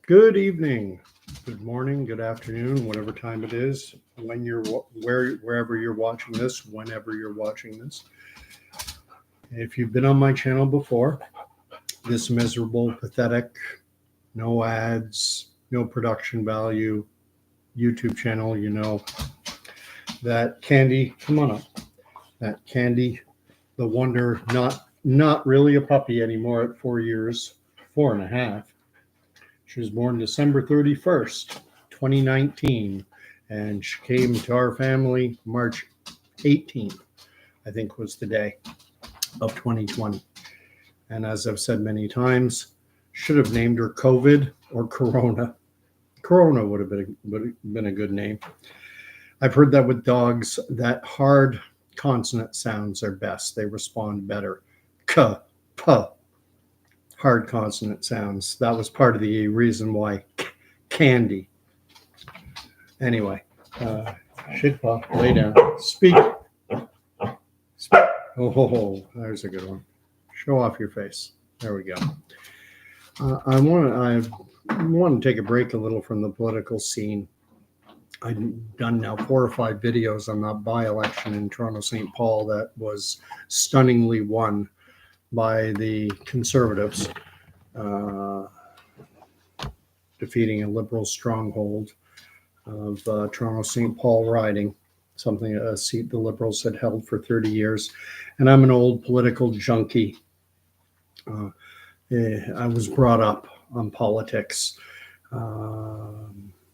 Good evening, good morning, good afternoon, whatever time it is, when you're wherever you're watching this, whenever you're watching this. If you've been on my channel before, this miserable, pathetic, no ads, no production value YouTube channel, you know that Candy, come on up. That Candy, the wonder, not really a puppy anymore at 4 years, 4.5. She was born December 31st, 2019, and she came to our family March 18th, I think was the day of 2020. And as I've said many times, should have named her COVID or Corona. Corona would have been a good name. I've heard that with dogs, that hard consonant sounds are best. They respond better. K, p, hard consonant sounds. That was part of the reason why Candy. Anyway, Shitpa, lay down. Speak. Oh, there's a good one. Show off your face. There we go. I want to take a break a little from the political scene. I've done now 4 or 5 videos on that by-election in Toronto St. Paul that was stunningly won by the Conservatives, defeating a Liberal stronghold of Toronto St. Paul riding, a seat the Liberals had held for 30 years. And I'm an old political junkie. I was brought up on politics.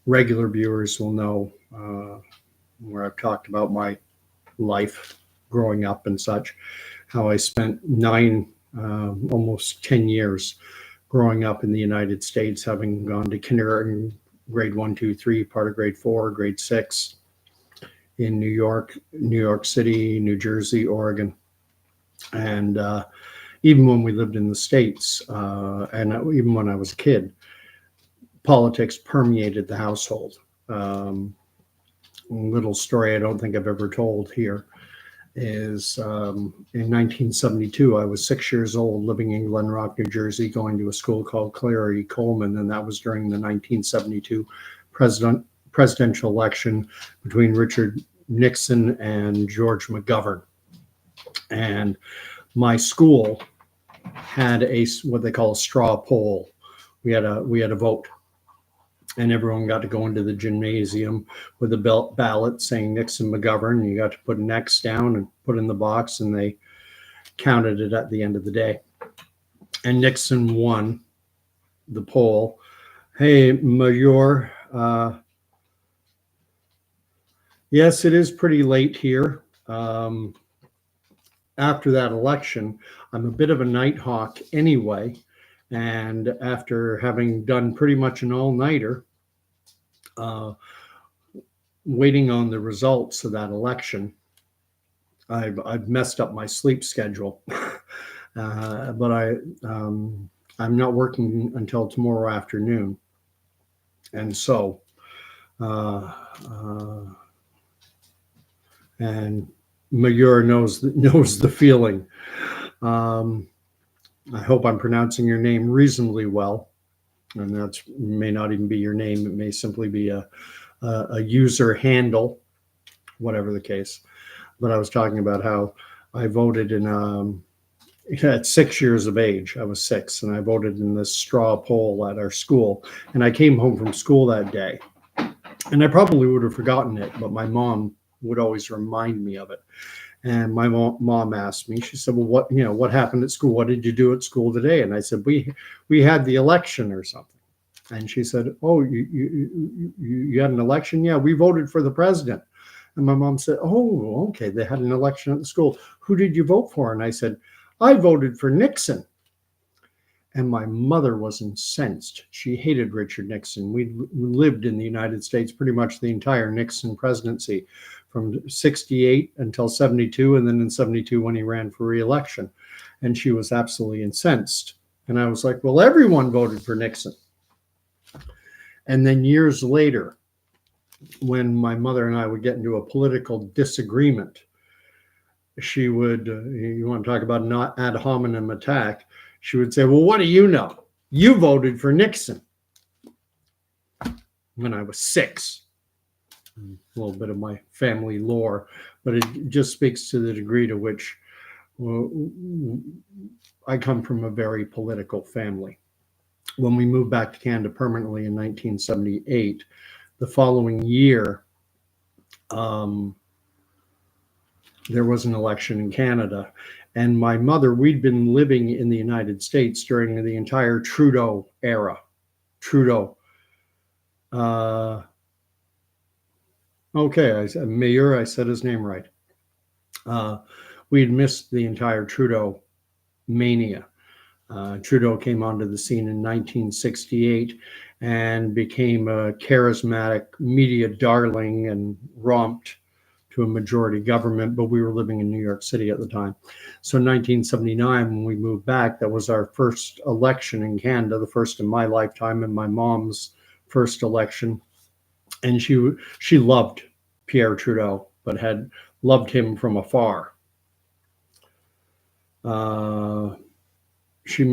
Regular viewers will know where I've talked about my life growing up and such, how I spent almost 10 years growing up in the United States, having gone to kindergarten, grade 1, 2, 3, part of grade 4, grade 6 in New York City, New Jersey, Oregon. And even when we lived in the States, and even when I was a kid, politics permeated the household. Little story I don't think I've ever told here is in 1972, I was 6 years old, living in Glen Rock, New Jersey, going to a school called Claire E. Coleman, and that was during the 1972 presidential election between Richard Nixon and George McGovern. And my school had what they call a straw poll. We had a vote, and everyone got to go into the gymnasium with a ballot saying Nixon, McGovern. You got to put an X down and put in the box, and they counted it at the end of the day. And Nixon won the poll. Hey, Major, yes, it is pretty late here. After that election, I'm a bit of a nighthawk anyway. And after having done pretty much an all-nighter, waiting on the results of that election, I've messed up my sleep schedule. But I'm not working until tomorrow afternoon. And so, and Mayur knows the feeling. I hope I'm pronouncing your name reasonably well, and that may not even be your name. It may simply be a user handle, whatever the case. But I was talking about how I voted at 6 years of age. I was 6, and I voted in this straw poll at our school. And I came home from school that day, and I probably would have forgotten it, but my mom would always remind me of it. And my mom asked me, she said, well, what happened at school? What did you do at school today? And I said, we had the election or something. And she said, oh, you had an election? Yeah, we voted for the president. And my mom said, oh, okay, they had an election at the school. Who did you vote for? And I said, I voted for Nixon. And my mother was incensed. She hated Richard Nixon. We lived in the United States pretty much the entire Nixon presidency, from 68 until 72, and then in 72 when he ran for re-election. And she was absolutely incensed. And I was like, well, everyone voted for Nixon. And then years later, when my mother and I would get into a political disagreement, she would, you want to talk about not ad hominem attack, she would say, well, what do you know? You voted for Nixon. when I was 6. A little bit of my family lore, but it just speaks to the degree to which I come from a very political family. When we moved back to Canada permanently in 1978, the following year, there was an election in Canada. And my mother, we'd been living in the United States during the entire Trudeau era. Trudeau. Okay, I said Mayor, I said his name right. We'd missed the entire Trudeau mania. Trudeau came onto the scene in 1968 and became a charismatic media darling and romped to a majority government, but we were living in New York City at the time. So in 1979, when we moved back, that was our first election in Canada, the first in my lifetime and my mom's first election. And she loved Pierre Trudeau, but had loved him from afar. She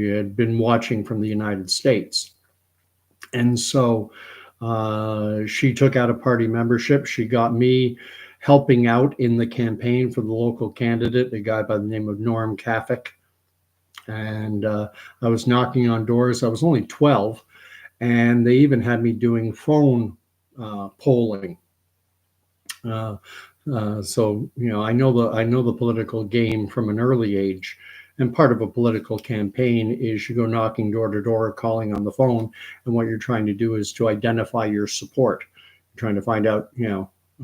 had been watching from the United States. And so she took out a party membership. She got me helping out in the campaign for the local candidate, a guy by the name of Norm Kaffik. And I was knocking on doors. I was only 12, and they even had me doing phone polling. So I know the political game from an early age, and part of a political campaign is you go knocking door to door, calling on the phone, and what you're trying to do is to identify your support. You're trying to find out,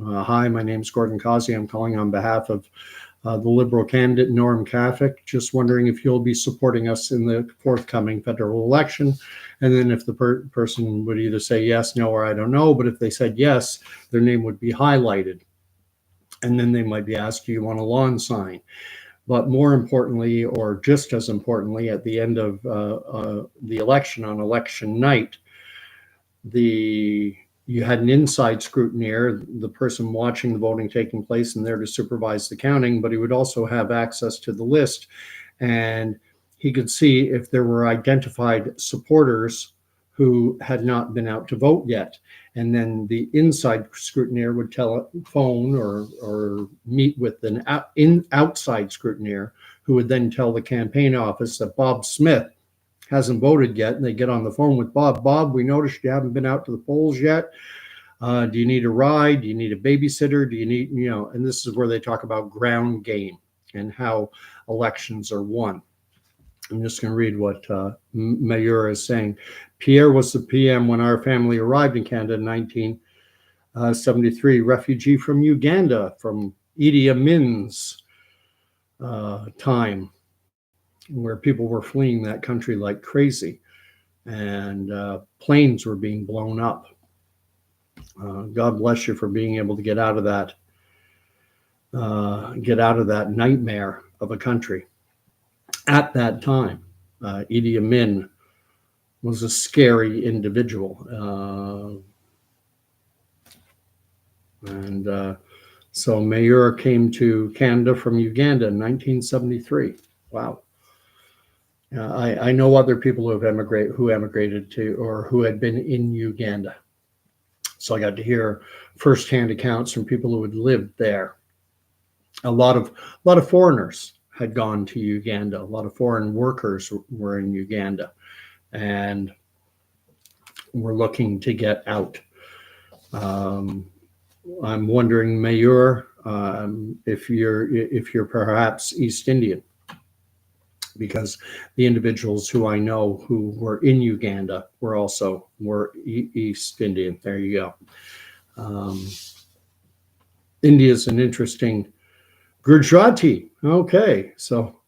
hi, my name's Gordon Causey. I'm calling on behalf of the Liberal candidate Norm Kaffik. Just wondering if you'll be supporting us in the forthcoming federal election. And then if the person would either say yes, no, or I don't know, but if they said yes, their name would be highlighted. And then they might be asked, do you want a lawn sign? But more importantly, or just as importantly, at the end of the election, on election night, you had an inside scrutineer, the person watching the voting taking place and there to supervise the counting, but he would also have access to the list, and he could see if there were identified supporters who had not been out to vote yet. And then the inside scrutineer would telephone or meet with an outside scrutineer who would then tell the campaign office that Bob Smith hasn't voted yet. And they get on the phone with Bob. Bob, we noticed you haven't been out to the polls yet. Do you need a ride? Do you need a babysitter? Do you need, and this is where they talk about ground game and how elections are won. I'm just going to read what Mayor is saying. Pierre was the PM when our family arrived in Canada in 1973, refugee from Uganda, from Idi Amin's time, where people were fleeing that country like crazy, and planes were being blown up. God bless you for being able to get out of that nightmare of a country. At that time, Idi Amin was a scary individual. So Mayor came to Canada from Uganda in 1973. Wow. I know other people who emigrated to, or who had been in Uganda. So I got to hear firsthand accounts from people who had lived there. A lot of foreigners had gone to Uganda. A lot of foreign workers were in Uganda and were looking to get out. I'm wondering, Mayor, if you're perhaps East Indian, because the individuals who I know who were in Uganda were East Indian. There you go. India is an interesting Gujarati. Okay, so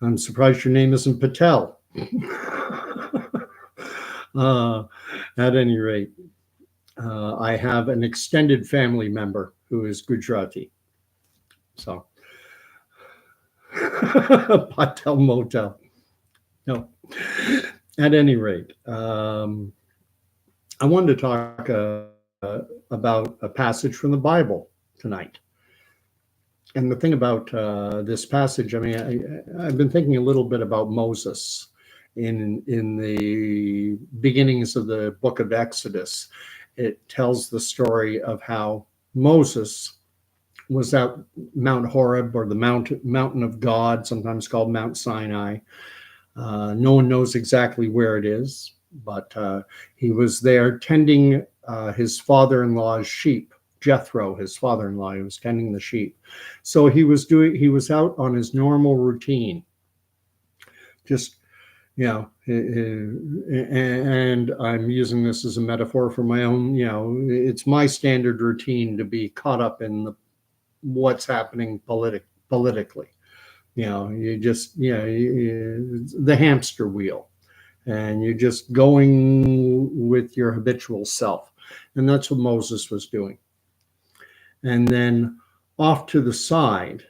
I'm surprised your name isn't Patel. At any rate, I have an extended family member who is Gujarati. So, Patel Motel. No. At any rate, I wanted to talk about a passage from the Bible tonight. And the thing about this passage, I've been thinking a little bit about Moses in the beginnings of the book of Exodus. It tells the story of how Moses was at Mount Horeb, or the mountain of God, sometimes called Mount Sinai. No one knows exactly where it is, but he was there tending his father-in-law's sheep. Jethro, his father-in-law, he was tending the sheep. So he was out on his normal routine, just, you know, and I'm using this as a metaphor for my own, you know, it's my standard routine to be caught up in what's happening politically. You know, you just, you know, the hamster wheel, and you're just going with your habitual self. And that's what Moses was doing. And then off to the side,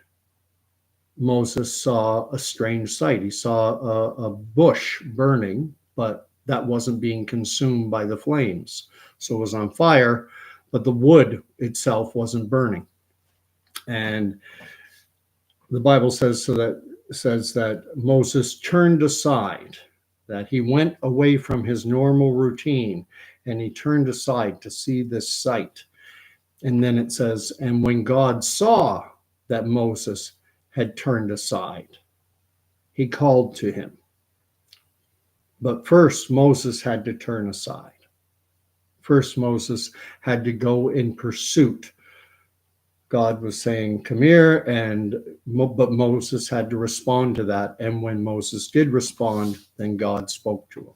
Moses saw a strange sight. He saw a bush burning, but that wasn't being consumed by the flames. So it was on fire, but the wood itself wasn't burning. And the Bible says that Moses turned aside, that he went away from his normal routine, and he turned aside to see this sight. And then it says, and when God saw that Moses had turned aside, he called to him. But first, Moses had to turn aside. First, Moses had to go in pursuit. God was saying, come here, but Moses had to respond to that. And when Moses did respond, then God spoke to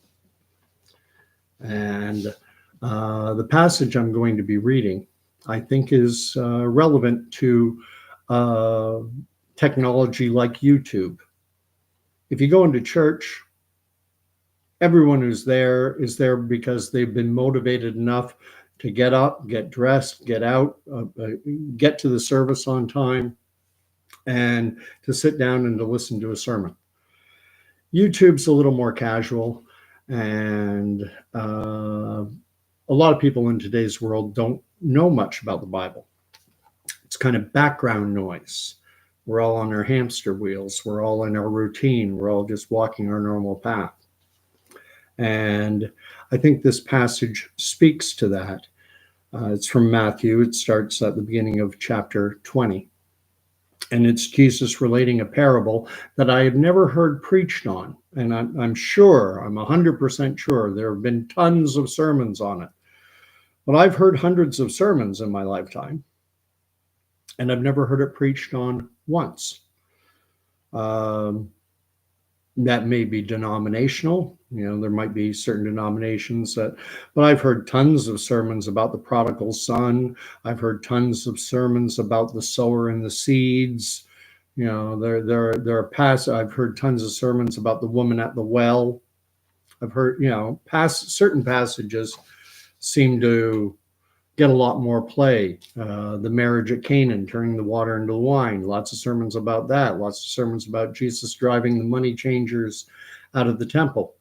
him. And the passage I'm going to be reading, I think, is relevant to technology like YouTube. If you go into church, everyone who's there is there because they've been motivated enough to get up, get dressed, get out, get to the service on time, and to sit down and to listen to a sermon. YouTube's a little more casual, and a lot of people in today's world don't know much about the Bible. It's kind of background noise. We're all on our hamster wheels. We're all in our routine. We're all just walking our normal path. And I think this passage speaks to that. It's from Matthew. It starts at the beginning of chapter 20. And it's Jesus relating a parable that I have never heard preached on. And I'm sure, I'm 100% sure, there have been tons of sermons on it. But I've heard hundreds of sermons in my lifetime, and I've never heard it preached on once. That may be denominational. You know, there might be certain denominations but I've heard tons of sermons about the prodigal son. I've heard tons of sermons about the sower and the seeds. You know, I've heard tons of sermons about the woman at the well. I've heard, you know, certain passages seem to get a lot more play. The marriage at Canaan, turning the water into wine. Lots of sermons about that. Lots of sermons about Jesus driving the money changers out of the temple.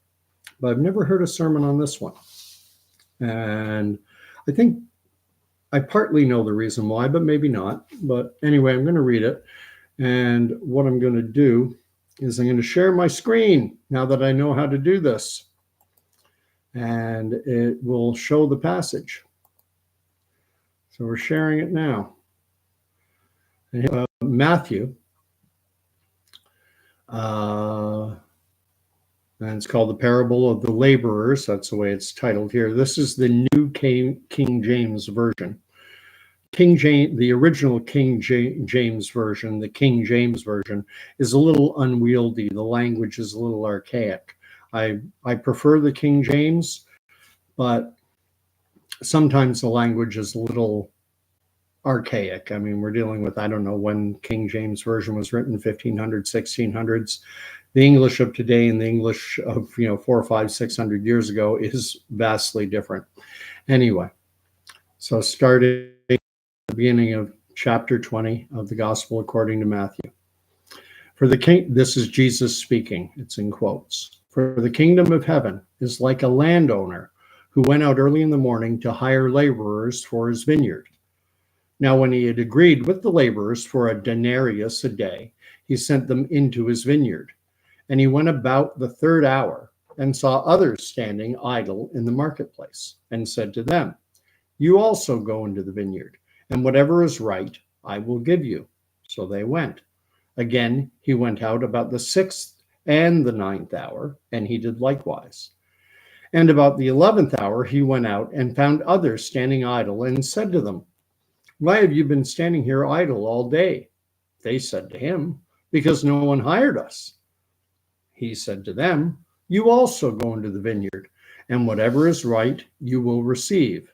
But I've never heard a sermon on this one. And I think I partly know the reason why, but maybe not. But anyway, I'm going to read it. And what I'm going to do is I'm going to share my screen now that I know how to do this. And it will show the passage. So we're sharing it now. Matthew, and it's called the Parable of the Laborers. That's the way it's titled here. This is the New King James Version. The original King James Version, the King James Version, is a little unwieldy. The language is a little archaic. I prefer the King James, but sometimes the language is a little archaic. I mean, we're dealing with, I don't know when King James Version was written, 1500s, 1600s. The English of today and the English of, 400, 500, 600 years ago is vastly different. Anyway, so starting at the beginning of chapter 20 of the Gospel according to Matthew. For the king, this is Jesus speaking, it's in quotes. For the kingdom of heaven is like a landowner who went out early in the morning to hire laborers for his vineyard. Now, when he had agreed with the laborers for a denarius a day, he sent them into his vineyard. And he went about the third hour and saw others standing idle in the marketplace, and said to them, you also go into the vineyard, and whatever is right I will give you. So they went. Again, he went out about the 6th and the 9th hour, and he did likewise. And about the 11th hour he went out and found others standing idle, and said to them, why have you been standing here idle all day? They said to him, because no one hired us. He said to them, you also go into the vineyard, and whatever is right you will receive.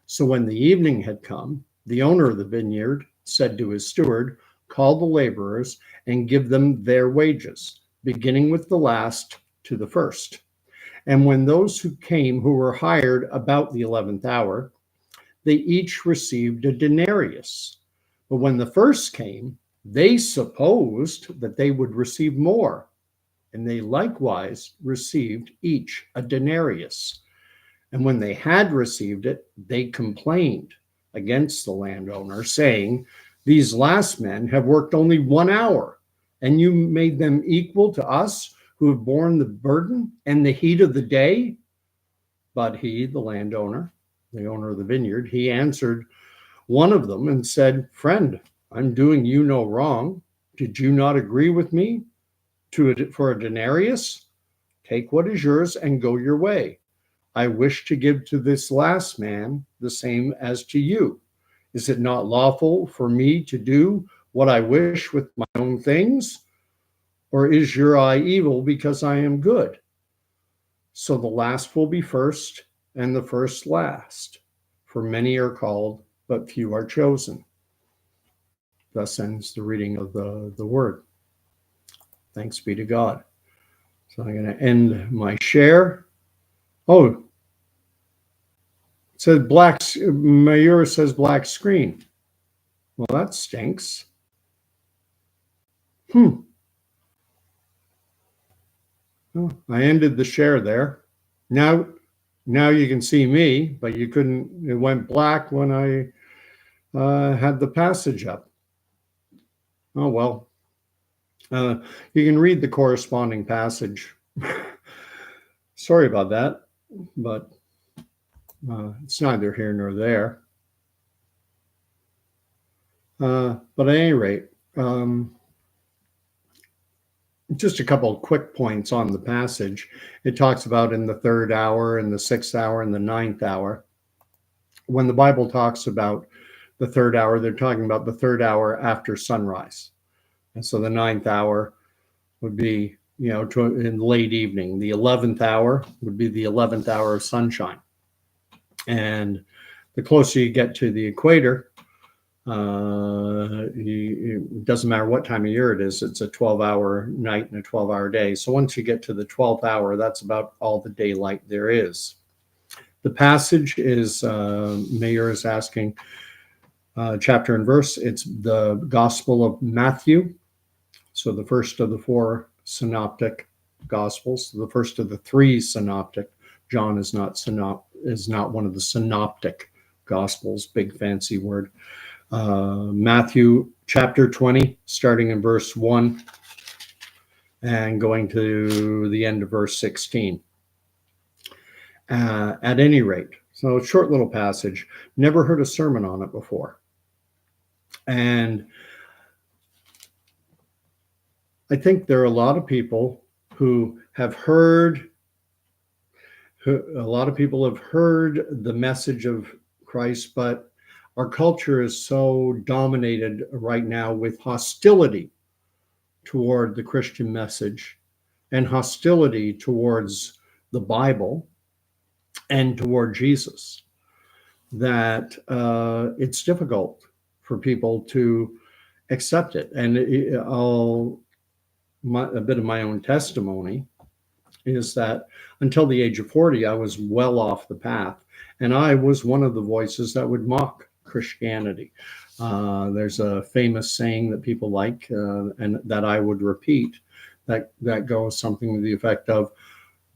So when the evening had come, the owner of the vineyard said to his steward, call the laborers and give them their wages, beginning with the last to the first. And when those who came who were hired about the 11th hour, they each received a denarius. But when the first came, they supposed that they would receive more, and they likewise received each a denarius. And when they had received it, they complained against the landowner, saying, these last men have worked only 1 hour, and you made them equal to us who have borne the burden and the heat of the day? But he, the landowner, the owner of the vineyard, he answered one of them and said, friend, I'm doing you no wrong. Did you not agree with me for a denarius? Take what is yours and go your way. I wish to give to this last man the same as to you. Is it not lawful for me to do what I wish with my own things? Or is your eye evil because I am good? So the last will be first, and the first last. For many are called, but few are chosen. Thus ends the reading of the word. Thanks be to God. So I'm going to end my share. Oh, it says Mayura says black screen. Well, that stinks. Oh, I ended the share there. Now you can see me, but you couldn't. It went black when I had the passage up. Oh, well. You can read the corresponding passage. Sorry about that, but it's neither here nor there. But at any rate, just a couple of quick points on the passage. It talks about in the 3rd hour and the 6th hour and the 9th hour. When the Bible talks about the 3rd hour, they're talking about the 3rd hour after sunrise. And so the 9th hour would be, in late evening. The 11th hour would be the 11th hour of sunshine. And the closer you get to the equator, it doesn't matter what time of year it is. It's a 12-hour night and a 12-hour day. So once you get to the 12th hour, that's about all the daylight there is. The passage is, Mayor is asking, chapter and verse. It's the Gospel of Matthew. So the first of the 4 synoptic gospels, the first of the 3 synoptic. John is not one of the synoptic gospels, big fancy word. Matthew chapter 20, starting in verse 1 and going to the end of verse 16. At any rate, so a short little passage. Never heard a sermon on it before. And I think there are a lot of people who have heard, the message of Christ, but our culture is so dominated right now with hostility toward the Christian message and hostility towards the Bible and toward Jesus that it's difficult for people to accept it. And a bit of my own testimony is that until the age of 40, I was well off the path. And I was one of the voices that would mock Christianity. There's a famous saying that people like, and that I would repeat, that goes something to the effect of,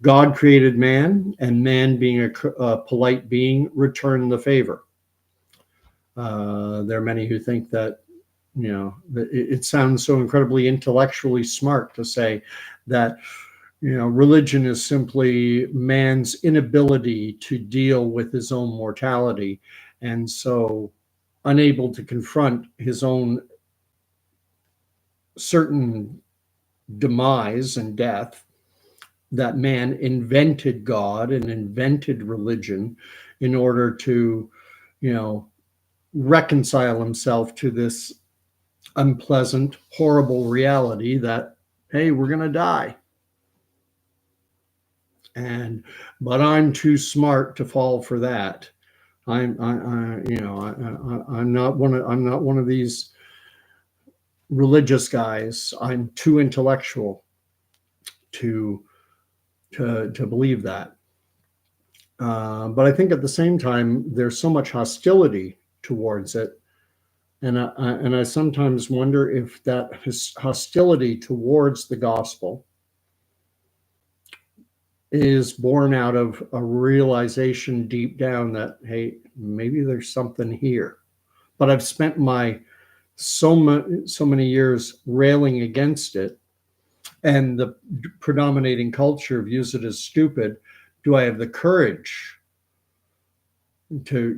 God created man, and man, being a polite being, returned the favor. There are many who think that, it sounds so incredibly intellectually smart to say that Religion is simply man's inability to deal with his own mortality, and so unable to confront his own certain demise and death, that man invented God and invented religion in order to, reconcile himself to this unpleasant, horrible reality that, hey, we're going to die. But I'm too smart to fall for that. I'm not one of these religious guys. I'm too intellectual to believe that. But I think at the same time, there's so much hostility towards it, and I sometimes wonder if that hostility towards the gospel is born out of a realization deep down that, hey, maybe there's something here. But I've spent my so many years railing against it, and the predominating culture views it as stupid. Do I have the courage to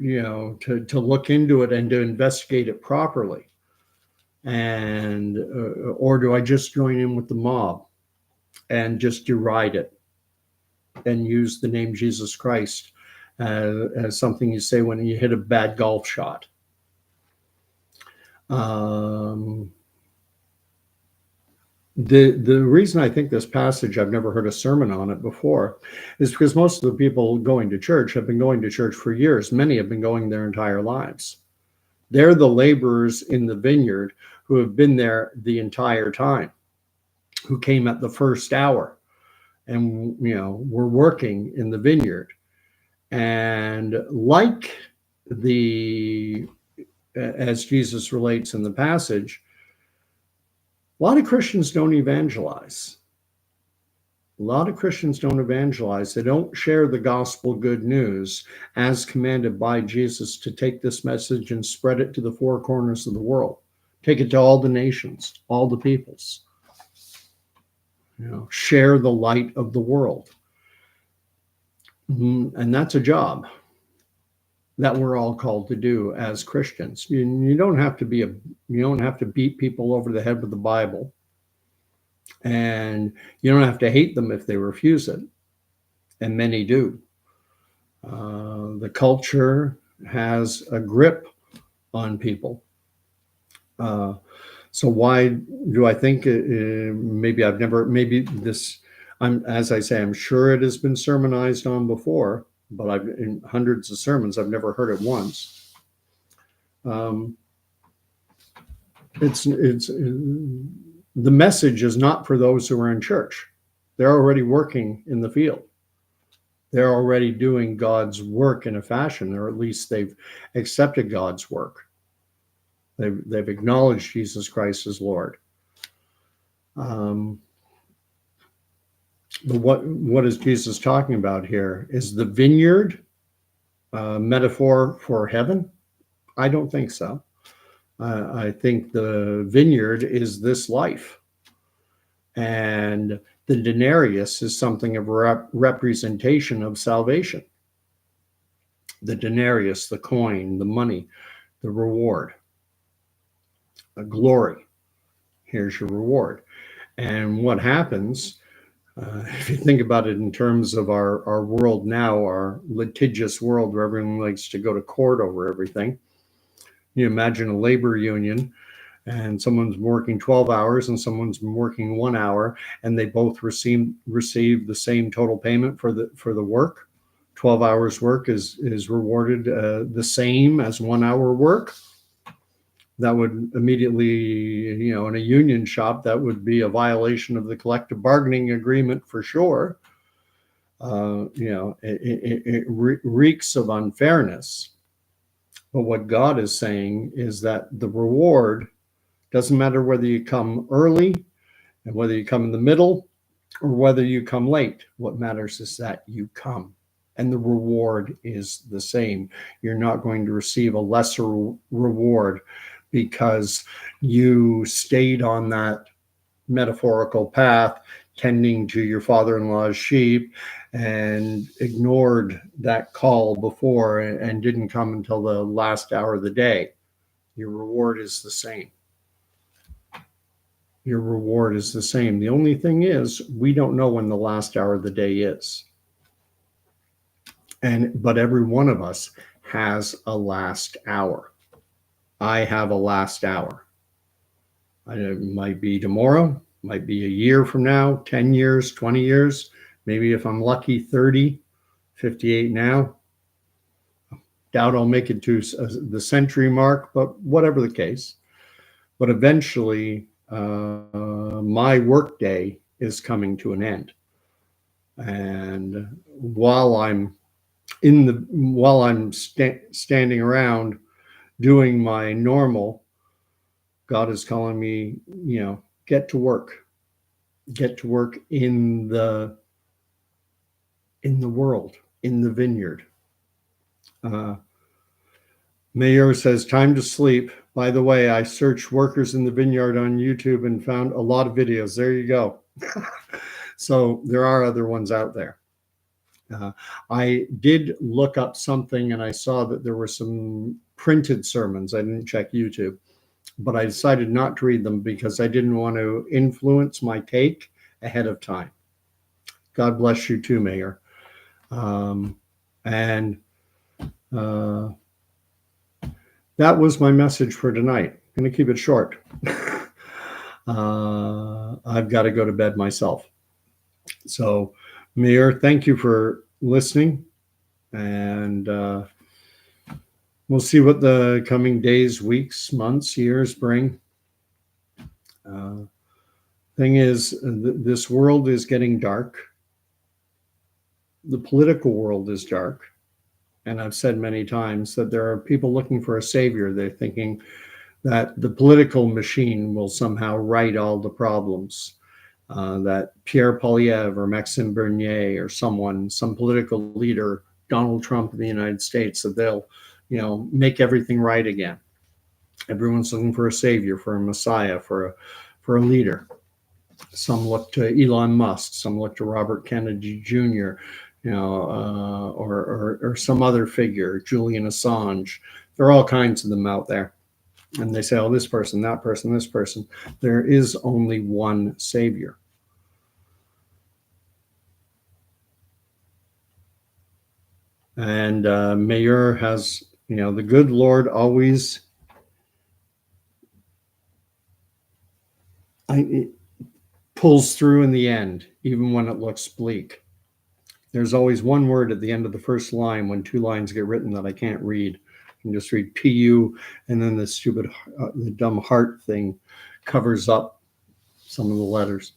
look into it and to investigate it properly? And or do I just join in with the mob and just deride it and use the name Jesus Christ as something you say when you hit a bad golf shot? The reason I think this passage, I've never heard a sermon on it before, is because most of the people going to church have been going to church for years. Many have been going their entire lives. They're the laborers in the vineyard who have been there the entire time, who came at the first hour and, were working in the vineyard. And like as Jesus relates in the passage, a lot of Christians don't evangelize. A lot of Christians don't evangelize. They don't share the gospel good news as commanded by Jesus to take this message and spread it to the four corners of the world. Take it to all the nations, all the peoples. Share the light of the world. And that's a job that we're all called to do as Christians. You don't have to beat people over the head with the Bible, and you don't have to hate them if they refuse it, and many do. The culture has a grip on people. So why do I think as I say, I'm sure it has been sermonized on before, but in hundreds of sermons, I've never heard it once. It's the message is not for those who are in church. They're already working in the field. They're already doing God's work in a fashion, or at least they've accepted God's work. They've acknowledged Jesus Christ as Lord. But what is Jesus talking about here? Is the vineyard a metaphor for heaven? I don't think so. I think the vineyard is this life. And the denarius is something of a representation of salvation. The denarius, the coin, the money, the reward, the glory. Here's your reward. And what happens, if you think about it in terms of our world now, our litigious world where everyone likes to go to court over everything, you imagine a labor union and someone's working 12 hours and someone's been working 1 hour, and they both receive the same total payment for the work. 12 hours work is rewarded the same as 1 hour work. That would immediately, in a union shop, that would be a violation of the collective bargaining agreement for sure. It reeks of unfairness. But what God is saying is that the reward doesn't matter whether you come early and whether you come in the middle or whether you come late. What matters is that you come, and the reward is the same. You're not going to receive a lesser reward because you stayed on that metaphorical path tending to your father-in-law's sheep and ignored that call before and didn't come until the last hour of the day, your reward is the same. Your reward is the same. The only thing is, we don't know when the last hour of the day is. But every one of us has a last hour. I have a last hour. It might be tomorrow, might be a year from now, 10 years, 20 years, maybe if I'm lucky, 30, 58 now. Doubt I'll make it to the century mark, but whatever the case. But eventually, my workday is coming to an end. And while I'm standing around doing my normal, God is calling me, get to work in the world, in the vineyard. Mayor says, time to sleep. By the way, I searched workers in the vineyard on YouTube and found a lot of videos. There you go. So there are other ones out there. I did look up something and I saw that there were some printed sermons. I didn't check YouTube, but I decided not to read them because I didn't want to influence my take ahead of time. God bless you too, Mayor. That was my message for tonight. I'm going to keep it short. I've got to go to bed myself. So, Mayor, thank you for listening. And we'll see what the coming days, weeks, months, years bring. Thing is, this world is getting dark. The political world is dark. And I've said many times that there are people looking for a savior. They're thinking that the political machine will somehow right all the problems, that Pierre Poilievre or Maxime Bernier or some political leader, Donald Trump in the United States, that they'll, make everything right again. Everyone's looking for a savior, for a messiah, for a leader. Some look to Elon Musk, some look to Robert Kennedy Jr., or some other figure, Julian Assange. There are all kinds of them out there. And they say, oh, this person, that person, this person. There is only one savior. And Mayor has, the good Lord always pulls through in the end, even when it looks bleak. There's always one word at the end of the first line when two lines get written that I can't read. I can just read PU, and then the dumb heart thing covers up some of the letters.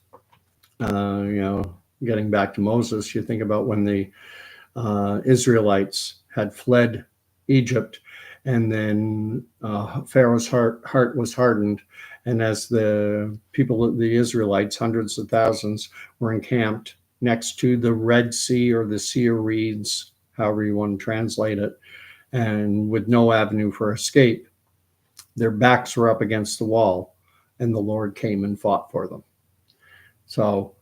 Getting back to Moses, you think about when the Israelites had fled Egypt, and then Pharaoh's heart was hardened. And as the Israelites, hundreds of thousands, were encamped next to the Red Sea or the Sea of Reeds, however you want to translate it, and with no avenue for escape, their backs were up against the wall, and the Lord came and fought for them. So,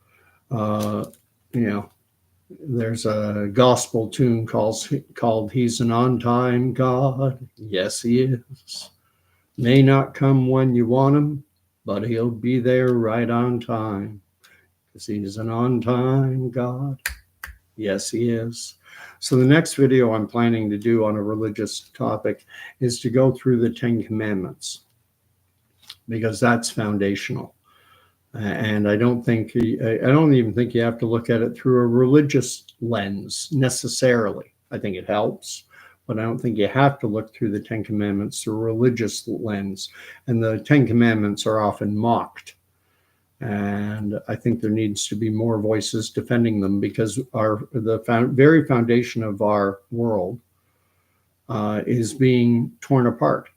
there's a gospel tune called He's an On-Time God. Yes, he is. May not come when you want him, but he'll be there right on time. Because he's an on-time God. Yes, he is. So the next video I'm planning to do on a religious topic is to go through the 10 Commandments, because that's foundational. And I don't even think you have to look at it through a religious lens necessarily. I think it helps, but I don't think you have to look through the 10 Commandments through a religious lens. And the 10 Commandments are often mocked. And I think there needs to be more voices defending them, because the very foundation of our world is being torn apart.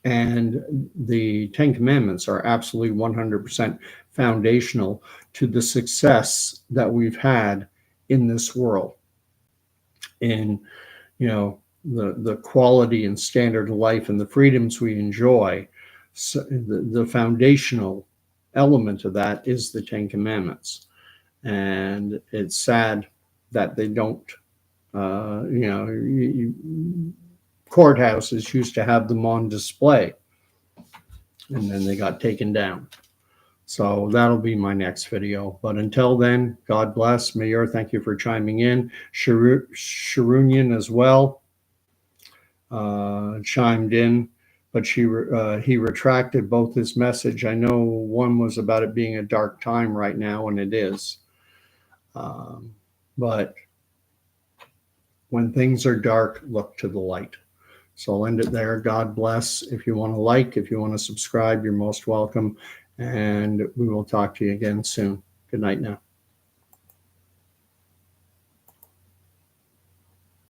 And the 10 Commandments are absolutely 100% foundational to the success that we've had in this world. In, the quality and standard of life and the freedoms we enjoy. So the foundational element of that is the 10 Commandments. And it's sad that they don't, courthouses used to have them on display, and then they got taken down. So that'll be my next video. But until then, God bless. Mayor, thank you for chiming in. Sharunian as well chimed in, but he retracted both his message. I know one was about it being a dark time right now, and it is. But when things are dark, look to the light. So I'll end it there. God bless. If you want to like, if you want to subscribe, you're most welcome. And we will talk to you again soon. Good night now.